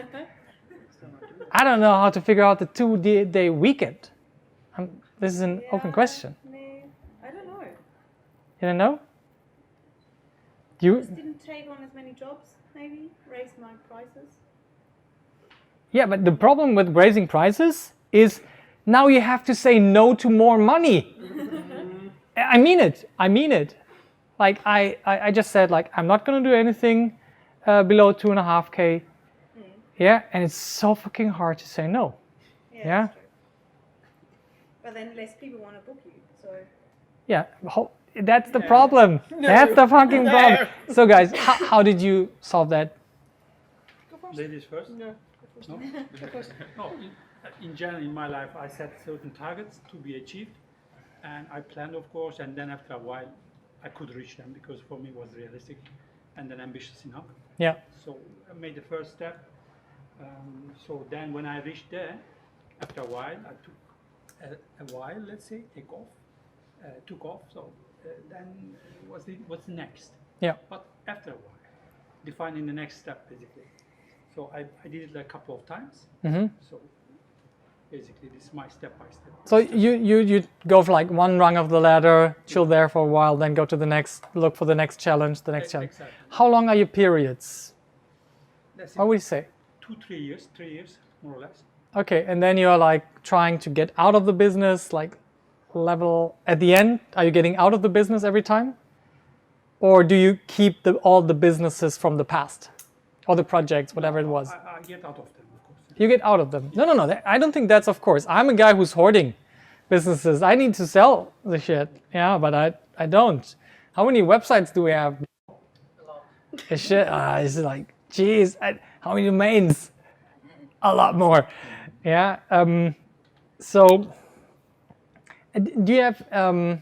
I don't know how to figure out the 2-day weekend. This is an open question. No, I don't know. You don't know? Just didn't take on as many jobs, maybe, raise my prices. Yeah, but the problem with raising prices is now you have to say no to more money. I mean it. Like I just said, like, I'm not going to do anything below 2.5K. Yeah, and it's so fucking hard to say no. Yeah. That's true. But then less people want to book you, so. Yeah, that's the problem. No. That's the fucking problem. So guys, how did you solve that? Ladies first? No. No? No, in general, in my life, I set certain targets to be achieved, and I planned, of course, and then after a while, I could reach them because for me it was realistic and then ambitious enough. Yeah. So I made the first step. So then when I reached there, after a while, I took a while, let's say, took off. So then what's the next? Yeah. But after a while, defining the next step basically. So I did it like a couple of times. So basically, this is my step by step. So you go for like one rung of the ladder, chill there for a while, then go to the next, look for the next challenge, the next challenge. Exactly. How long are your periods? That's What it. would you say? 3 years, more or less. Okay, and then you're like trying to get out of the business, like level at the end. Are you getting out of the business every time, or do you keep all the businesses from the past, or the projects, whatever it was? I get out of them, of course. You get out of them. No. I don't think that's of course. I'm a guy who's hoarding businesses. I need to sell the shit. Yeah, but I don't. How many websites do we have? A lot. Shit. It's like, geez, how many domains? A lot more. Yeah. So, do you have?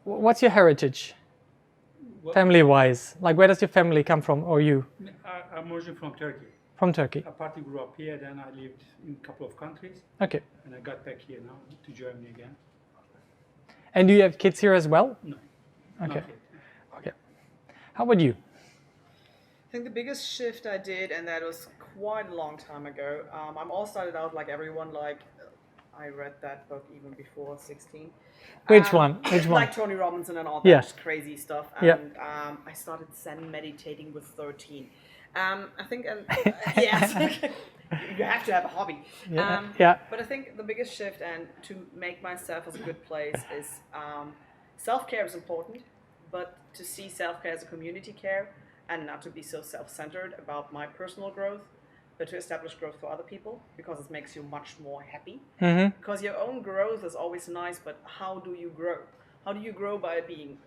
What's your heritage, family-wise? Like, where does your family come from, or you? I'm originally from Turkey. From Turkey. I partly grew up here, then I lived in a couple of countries. Okay. And I got back here now to Germany again. And do you have kids here as well? No. Okay. Not yet. Okay. How about you? I think the biggest shift I did, and that was quite a long time ago. I'm all started out like everyone, like I read that book even before 16. Which one? Which one? Like Tony Robbins and all that Yeah. crazy stuff. Yeah. And I started Zen meditating with 13. I think, yes, you have to have a hobby. Yeah. But I think the biggest shift, and to make myself as a good place, is self-care is important, but to see self-care as a community care, and not to be so self-centered about my personal growth, but to establish growth for other people, because it makes you much more happy. Because your own growth is always nice, but how do you grow? How do you grow by being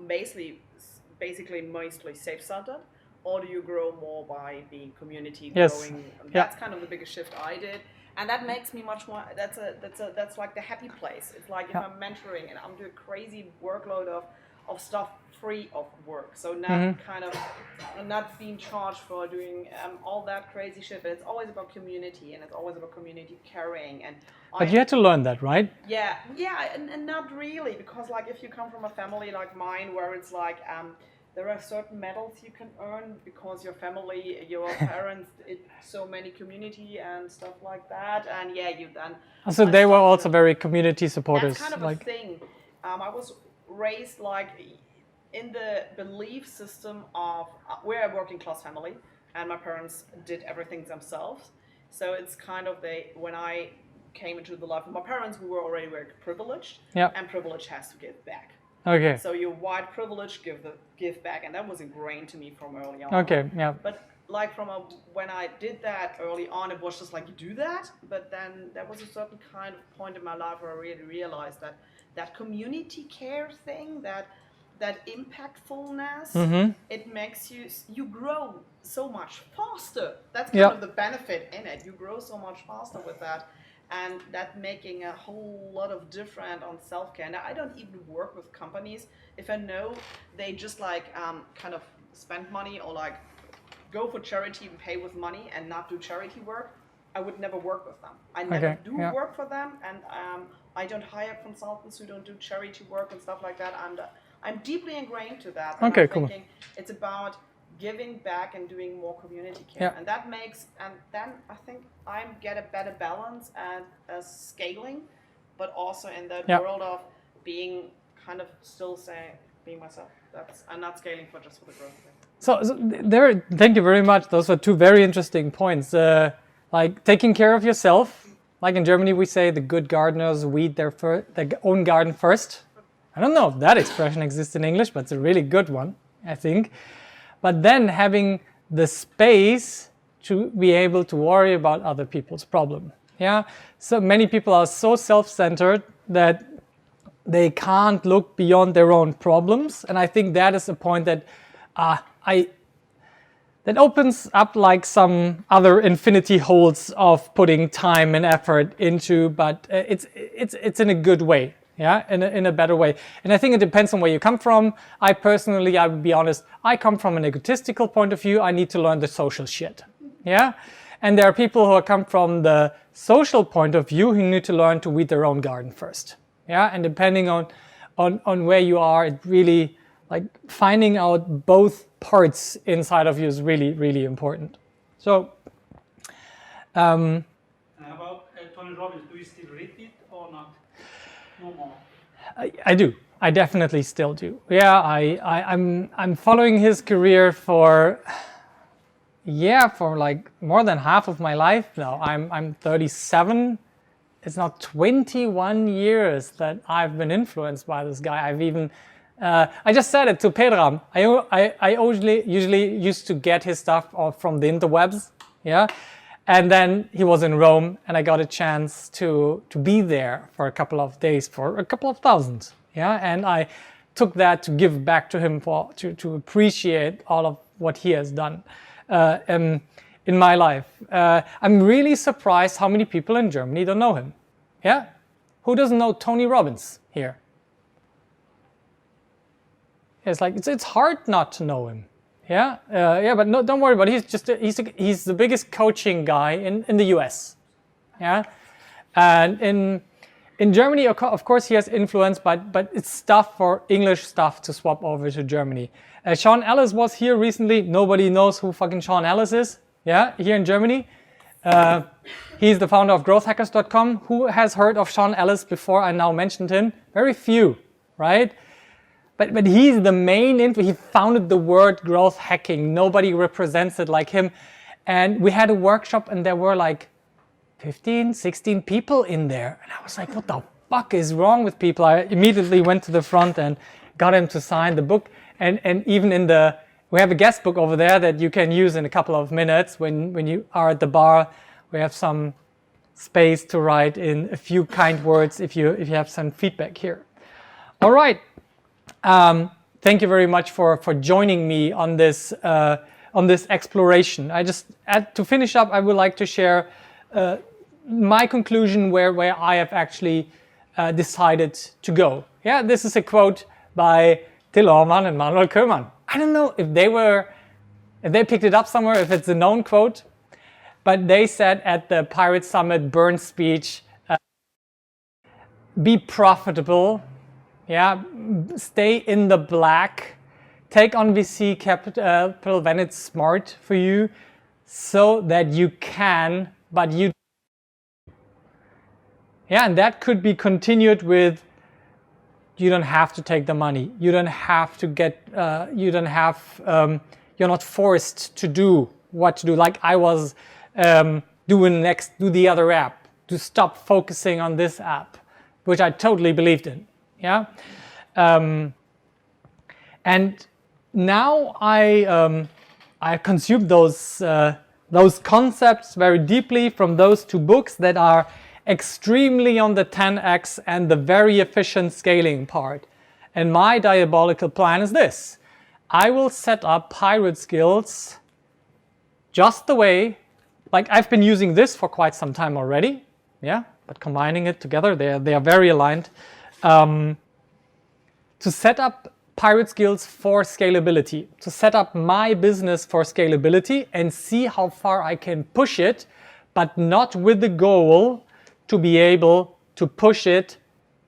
basically mostly safe-centered? Or do you grow more by being community growing? That's kind of the biggest shift I did, and that makes me much more. That's like the happy place. It's like if I'm mentoring and I'm doing a crazy workload of stuff free of work, so not kind of not being charged for doing all that crazy shit. But it's always about community, and it's always about community caring. And But you had to learn that, right? Yeah, and not really, because like if you come from a family like mine, where it's like there are certain medals you can earn because your family, your parents, so many community and stuff like that, and you then. So they were also very community supporters. That's kind of like, a thing. I was raised like in the belief system of we're a working class family, and my parents did everything themselves. So it's kind of when I came into the life of my parents, we were already very privileged, and privilege has to give back. Okay. So your white privilege give back, and that was ingrained to me from early on. Okay, yeah. But like when I did that early on, it was just like you do that. But then there was a certain kind of point in my life where I really realized that community care thing, that impactfulness, it makes you grow so much faster. That's kind of the benefit in it. You grow so much faster with that. And that making a whole lot of different on self-care. Now, I don't even work with companies if I know they just like kind of spend money or like go for charity and pay with money and not do charity work. I would never work with them. I never do work for them, and I don't hire consultants who don't do charity work and stuff like that. I'm deeply ingrained to that. And I'm thinking it's about giving back and doing more community care, and that makes, and then I think I get a better balance and scaling, but also in that world of being kind of still being myself. I'm not scaling for the growth thing. So there, thank you very much. Those were two very interesting points. Like taking care of yourself. Like in Germany, we say the good gardeners weed their own garden first. I don't know if that expression exists in English, but it's a really good one, I think. But then having the space to be able to worry about other people's problem. Yeah. So many people are so self-centered that they can't look beyond their own problems, and I think that is a point that that opens up like some other infinity holes of putting time and effort into, but it's in a good way. Yeah, in a better way. And I think it depends on where you come from. I would be honest, I come from an egotistical point of view. I need to learn the social shit. Yeah? And there are people who come from the social point of view who need to learn to weed their own garden first. Yeah, and depending on on where you are. It really, like, finding out both parts inside of you is really, really important. So, And how about Tony Robbins? Do you still read it or not? No more. I do. I definitely still do. Yeah, I'm following his career for like more than half of my life now. I'm 37. It's now 21 years that I've been influenced by this guy. I've even I just said it to Pedram. I usually used to get his stuff from the interwebs. Yeah. And then he was in Rome, and I got a chance to be there for a couple of days for a couple of thousand. Yeah, and I took that to give back to him to appreciate all of what he has done in my life. I'm really surprised how many people in Germany don't know him. Yeah, who doesn't know Tony Robbins here? It's like it's hard not to know him. Yeah, but no, don't worry about it. He's the biggest coaching guy in the US. Yeah, and in Germany, of course, he has influence, but it's stuff for English stuff to swap over to Germany. Sean Ellis was here recently. Nobody knows who fucking Sean Ellis is. Yeah, here in Germany. He's the founder of growthhackers.com. Who has heard of Sean Ellis before I now mentioned him? Very few, right? But he's the main he founded the word growth hacking. Nobody represents it like him. And we had a workshop, and there were like 15, 16 people in there. And I was like, what the fuck is wrong with people? I immediately went to the front and got him to sign the book. And even we have a guest book over there that you can use in a couple of minutes when you are at the bar. We have some space to write in a few kind words if you have some feedback here. All right. Thank you very much for joining me on this exploration. To finish up, I would like to share my conclusion where I have actually decided to go. Yeah, this is a quote by Till Orman and Manuel Koeman. I don't know if they picked it up somewhere, if it's a known quote, but they said at the Pirate Summit Burn speech, be profitable. Yeah, stay in the black, take on VC capital when it's smart for you, so that you can, but you. Yeah, and that could be continued with, you don't have to take the money. You don't have to get, you're not forced to do what to do. Like I was do the other app, to stop focusing on this app, which I totally believed in. Yeah, and now I consumed those concepts very deeply from those two books that are extremely on the 10x and the very efficient scaling part. And my diabolical plan is this: I will set up Pirate Skills just the way, like I've been using this for quite some time already. Yeah, but combining it together, they are very aligned. To set up Pirate Skills for scalability, to set up my business for scalability and see how far I can push it, but not with the goal to be able to push it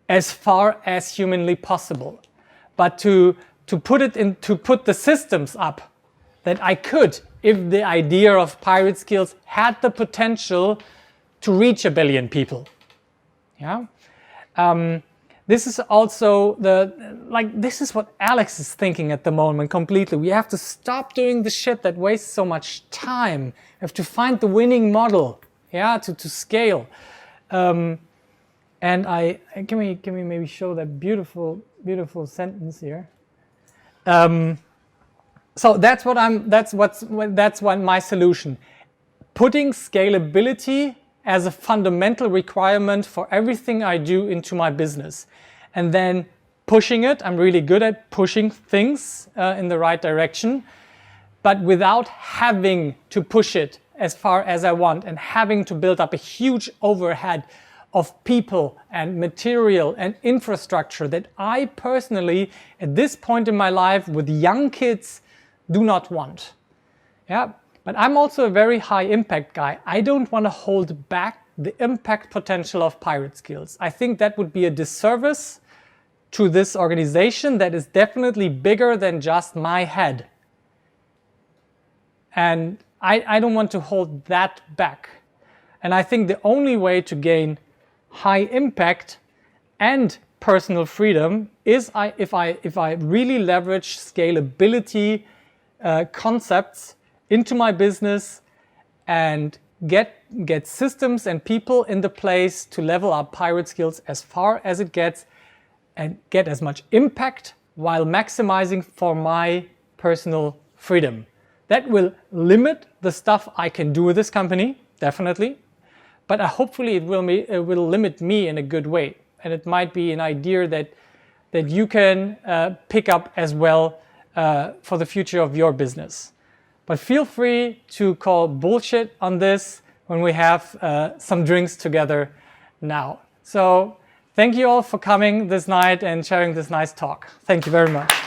as far as humanly possible, but to put the systems up that I could, if the idea of Pirate Skills had the potential to reach 1 billion people. Yeah. This is also this is what Alex is thinking at the moment completely. We have to stop doing the shit that wastes so much time. We have to find the winning model, yeah, to scale. And can we maybe show that beautiful sentence here? So that's what my solution. Putting scalability as a fundamental requirement for everything I do into my business. And then pushing it, I'm really good at pushing things in the right direction, but without having to push it as far as I want and having to build up a huge overhead of people and material and infrastructure that I personally, at this point in my life with young kids, do not want. Yeah. But I'm also a very high impact guy. I don't want to hold back the impact potential of Pirate Skills. I think that would be a disservice to this organization that is definitely bigger than just my head. And I don't want to hold that back. And I think the only way to gain high impact and personal freedom is if I really leverage scalability concepts into my business and get systems and people in the place to level up pirate skills as far as it gets and get as much impact while maximizing for my personal freedom. That will limit the stuff I can do with this company, definitely, but hopefully it will limit me in a good way. And it might be an idea that you can pick up as well for the future of your business. But feel free to call bullshit on this when we have some drinks together now. So thank you all for coming this night and sharing this nice talk. Thank you very much.